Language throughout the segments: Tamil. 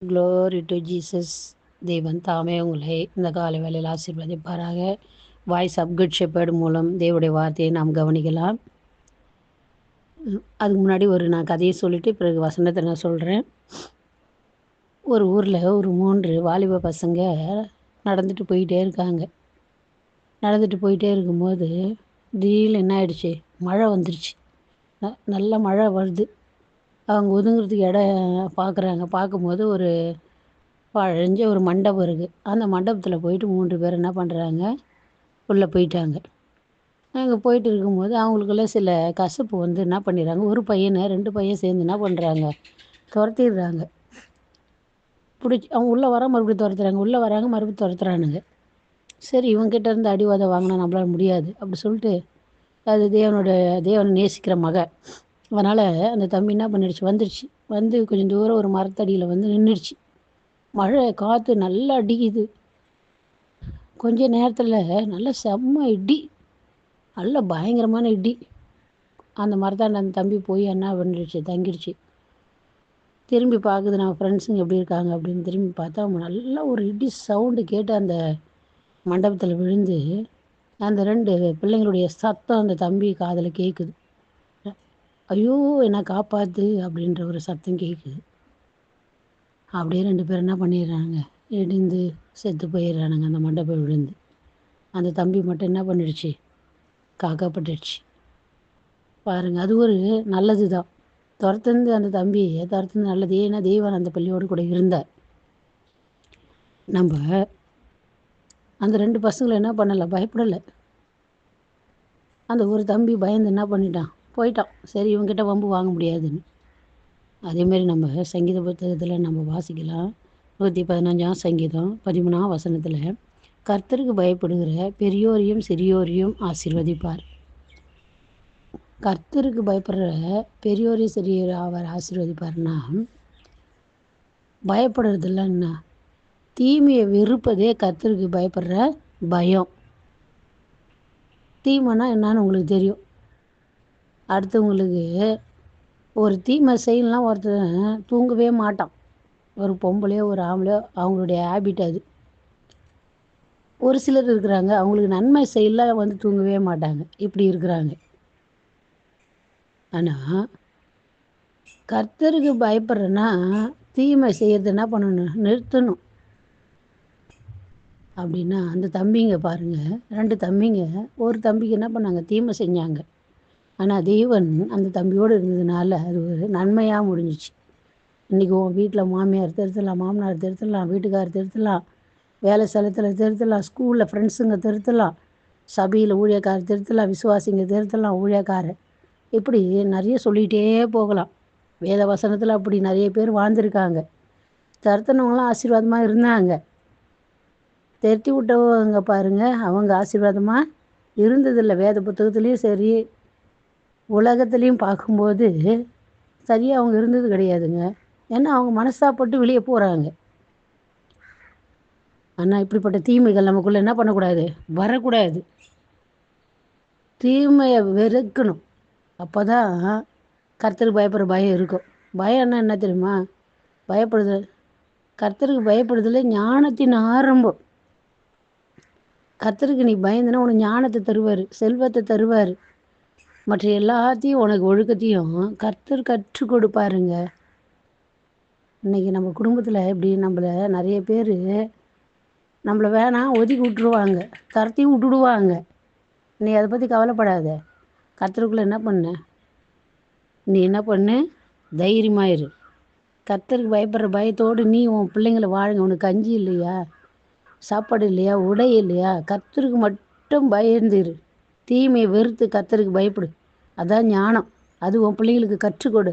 Glory to Jesus. தேவன் தாமே உங்களை இந்த காலை வேளையில் ஆசீர்வதிப்பாராக. வாய்ஸ் ஆஃப் குட் ஷெப்பர்ட் மூலம் தேவனுடைய வார்த்தையை நாம் கவனிக்கலாம். அதுக்கு முன்னாடி நான் கதையை சொல்லிவிட்டு பிறகு வசனத்தை நான் சொல்கிறேன். ஒரு ஊரில் ஒரு 3 வாலிப பசங்க நடந்துட்டு போயிட்டே இருக்காங்க. நடந்துட்டு போயிட்டே இருக்கும்போது திடீர்னு என்ன ஆயிடுச்சு, மழை வந்துருச்சு. நல்ல மழை வருது. அவங்க ஒதுங்கிறதுக்கு இடம் பார்க்குறாங்க. பார்க்கும்போது ஒரு பழஞ்ச ஒரு மண்டபம் இருக்குது. அந்த மண்டபத்தில் போயிட்டு 3 பேர் என்ன பண்ணுறாங்க, உள்ளே போயிட்டாங்க. அங்கே போயிட்டு இருக்கும்போது அவங்களுக்குள்ள சில கசப்பு வந்து என்ன பண்ணிடுறாங்க, ஒரு பையனை 2 பையன் சேர்ந்து என்ன பண்ணுறாங்க, துரத்திடுறாங்க. பிடிச்சி அவங்க உள்ளே வர மறுபடியும் துரத்துறாங்க, உள்ளே வராங்க மறுபடியும் துரத்துறானுங்க. சரி, இவங்ககிட்ட இருந்து அடிவாதம் வாங்கினா நம்மளால முடியாது அப்படி சொல்லிட்டு, அது தேவனை நேசிக்கிற மகன். அதனால் அந்த தம்பி என்ன பண்ணிடுச்சு, வந்துடுச்சு. வந்து கொஞ்சம் தூரம் ஒரு மரத்தடியில் வந்து நின்றுடுச்சு. மழை காற்று நல்லா அடிக்குது. கொஞ்ச நேரத்தில் நல்ல செம்ம இடி, நல்ல பயங்கரமான இடி. அந்த மரத்தாண்ட அந்த தம்பி போய் என்ன பண்ணிடுச்சு, தங்கிடுச்சு. திரும்பி பார்க்குது, நம்ம ஃப்ரெண்ட்ஸுங்க எப்படி இருக்காங்க அப்படின்னு திரும்பி பார்த்தா நல்ல ஒரு இடி சவுண்டு கேட்டு அந்த மண்டபத்தில் விழுந்து அந்த 2 பிள்ளைங்களுடைய சத்தம் அந்த தம்பி காதில் கேட்குது. ஐயோ என்னை காப்பாற்று அப்படின்ற ஒரு சத்தம் கேட்குது. அப்படியே 2 பேர் என்ன பண்ணிடுறாங்க, இடிந்து செத்து போயிடுறானுங்க அந்த மண்டபம் விழுந்து. அந்த தம்பி மட்டும் என்ன பண்ணிடுச்சு, காக்கப்பட்டுடுச்சு. பாருங்கள், அது ஒரு நல்லது தான். துரத்துந்து அந்த தம்பியை துரத்துந்து நல்லது. ஏன்னா தெய்வன் அந்த பள்ளியோடு கூட இருந்தார். நம்ம அந்த 2 பசங்களை என்ன பண்ணலை, பயப்படலை. அந்த ஒரு தம்பி பயந்து என்ன பண்ணிட்டான், போயிட்டான். சரி, இவங்ககிட்ட வம்பு வாங்க முடியாதுன்னு. அதேமாரி நம்ம சங்கீத புத்தகத்தில் நம்ம வாசிக்கலாம். 115ஆம் சங்கீதம் 13ஆம் வசனத்தில், கர்த்தருக்கு பயப்படுகிற பெரியோரையும் சிறியோரையும் ஆசீர்வதிப்பார். கர்த்தருக்கு பயப்படுற பெரியோரையும் சிறியோரையும் அவர் ஆசீர்வதிப்பார்னா, பயப்படுறதில்ல என்ன, தீமையை வெறுப்பதே கர்த்தருக்கு பயப்படுற பயம். தீமைனா என்னான்னு உங்களுக்கு தெரியும். அடுத்தவங்களுக்கு ஒரு தீமை செய்யலாம், ஒருத்தர் தூங்கவே மாட்டான். ஒரு பொம்பளையோ ஒரு ஆம்பளையோ அவங்களுடைய ஹேபிட் அது. ஒரு சிலர் இருக்கிறாங்க, அவங்களுக்கு நன்மை செய்யலாம் வந்து தூங்கவே மாட்டாங்க, இப்படி இருக்கிறாங்க. ஆனால் கர்த்தருக்கு பயப்படுறேன்னா தீமை செய்யறது என்ன பண்ணணும், நிறுத்தணும். அப்படின்னா அந்த தம்பிங்க பாருங்கள், 2 தம்பிங்க, ஒரு தம்பிக்கு என்ன பண்ணாங்க, தீமை செஞ்சாங்க. ஆனால் தேவன் அந்த தம்பியோடு இருந்ததுனால அது ஒரு நன்மையாக முடிஞ்சிச்சு. இன்றைக்கி உன் வீட்டில் மாமியார் திருத்தலாம், மாமனார் திருத்தலாம், வீட்டுக்காரர் திருத்தலாம், வேலை ஸ்தலத்தில் திருத்தலாம், ஸ்கூலில் ஃப்ரெண்ட்ஸுங்க திருத்தலாம், சபையில் ஊழியக்காரர் திருத்தலாம், விசுவாசிங்க திருத்தலாம், ஊழியக்காரர், இப்படி நிறைய சொல்லிகிட்டே போகலாம். வேத வசனத்தில் அப்படி நிறைய பேர் வாழ்ந்துருக்காங்க. திருத்தினவங்களாம் ஆசீர்வாதமாக இருந்தாங்க. திருத்தி விட்டவங்க பாருங்கள், அவங்க ஆசீர்வாதமாக இருந்ததில்லை. வேத புத்தகத்துலேயும் சரி, உலகத்துலேயும் பார்க்கும்போது சரியாக அவங்க இருந்தது கிடையாதுங்க. ஏன்னா அவங்க மனசாப்பட்டு வெளியே போகிறாங்க. ஆனால் இப்படிப்பட்ட தீமைகள் நமக்குள்ளே என்ன பண்ணக்கூடாது, வரக்கூடாது. தீமையை வெறுக்கணும். அப்போ தான் கர்த்தருக்கு பயப்படுற பயம் இருக்கும். பயம்னா என்ன தெரியுமா, பயப்படுதல். கர்த்தருக்கு பயப்படுதல் ஞானத்தின் ஆரம்பம். கர்த்தருக்கு நீ பயந்துன்னா உனக்கு ஞானத்தை தருவார், செல்வத்தை தருவார், மற்ற எல்லாத்தையும் உனக்கு ஒழுக்கத்தையும் கர்த்தர் கற்றுக் கொடுப்பாருங்க. இன்றைக்கி நம்ம குடும்பத்தில் இப்படி நம்மளை நிறைய பேர் நம்மளை வேணாம் ஒதுக்கி விட்டுருவாங்க, தரத்தையும் விட்டுடுவாங்க. நீ அதை பற்றி கவலைப்படாத. கர்த்தருக்குள்ளே என்ன பண்ண, நீ என்ன பண்ணு, தைரியமாயிரு. கர்த்தருக்கு பயப்படுற பயத்தோடு நீ உன் பிள்ளைங்களை வாழுங்க. உனக்கு கஞ்சி இல்லையா, சாப்பாடு இல்லையா, உடை இல்லையா, கர்த்தருக்கு மட்டும் பயந்துரு. தீமையை வெறுத்து கர்த்தருக்கு பயப்படு. அதான் ஞானம். அது உன் பிள்ளைங்களுக்கு கற்றுக்கொடு.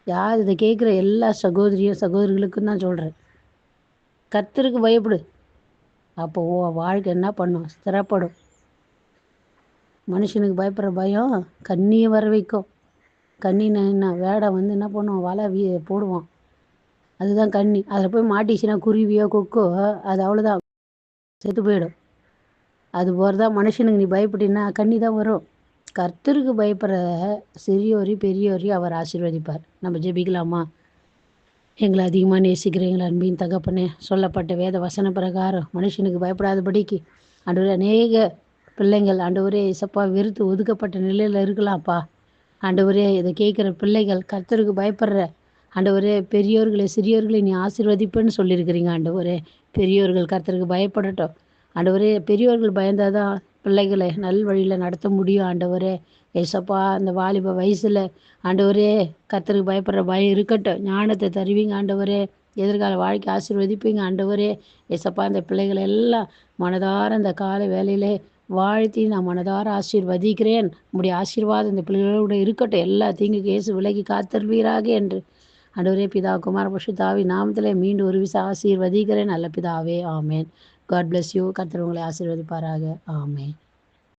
யார் இதை கேட்குற எல்லா சகோதரிகளுக்கும் தான் சொல்கிறேன், கர்த்தருக்கு பயப்படு. அப்போ வாழ்க்கை என்ன பண்ணும், ஸ்திரப்படும். மனுஷனுக்கு பயப்படுற பயம் கண்ணியை வர வைக்கும். கண்ணின்னா என்ன, வேடை வந்து என்ன பண்ணுவோம், வலை போடுவான், அதுதான் கண்ணி. அதில் போய் மாட்டிச்சுன்னா குருவியோ கொக்கோ, அது அவ்வளோதான், செத்து போயிடும். அது போகிறது தான் மனுஷனுக்கு நீ பயப்பட்டினா கண்ணி தான் வரும். கர்த்தருக்கு பயப்படுற சிறியோரையும் பெரியோரையும் அவர் ஆசீர்வதிப்பார். நம்ம ஜெபிக்கலாமா? எங்களை அதிகமாக நேசிக்கிற எங்கள் அன்பின் தகப்பனே, சொல்லப்பட்ட வேத வசன பிரகாரம் மனுஷனுக்கு பயப்படாதபடிக்கு ஆண்டவரே, அநேக பிள்ளைங்கள் ஆண்டவரே இசப்பா வெறுத்து ஒதுக்கப்பட்ட நிலையில் இருக்கலாம்ப்பா. ஆண்டவரே, இதை கேட்குற பிள்ளைகள் கர்த்தருக்கு பயப்படுற ஆண்டவரே, பெரியோர்களை சிறியோர்களை நீ ஆசீர்வதிப்பேன்னு சொல்லியிருக்கிறீங்க ஆண்டவரே. பெரியோர்கள் கர்த்தருக்கு பயப்படட்டும் ஆண்டவரே. பெரியோர்கள் பயந்தாதான் பிள்ளைகளை நல் வழியில் நடத்த முடியும் ஆண்டவரே. ஏசப்பா, அந்த வாலிப வயசில் ஆண்டவரே கர்த்தருக்கு பயப்படுற பயம் இருக்கட்டும். ஞானத்தை தருவீங்க ஆண்டவரே. எதிர்கால வாழ்க்கை ஆசீர்வதிப்பீங்க ஆண்டவரே. ஏசப்பா, அந்த பிள்ளைகளை எல்லாம் மனதார அந்த கால வேலையிலே வாழ்த்தி நான் மனதார ஆசீர்வதிக்கிறேன். உம்முடைய ஆசீர்வாதம் இந்த பிள்ளைகளோட இருக்கட்டும். எல்லா தீங்குக்கு இயேசு விலகி காத்தருவீராக என்று ஆண்டவரே, பிதா குமார பரிசுத்த நாமத்திலே மீண்டும் ஒரு விசை ஆசீர்வதிக்கிறேன் நல்ல பிதாவே. ஆமேன். God bless you. கர்த்தர் உங்களை ஆசீர்வதிப்பாராக. ஆமேன்.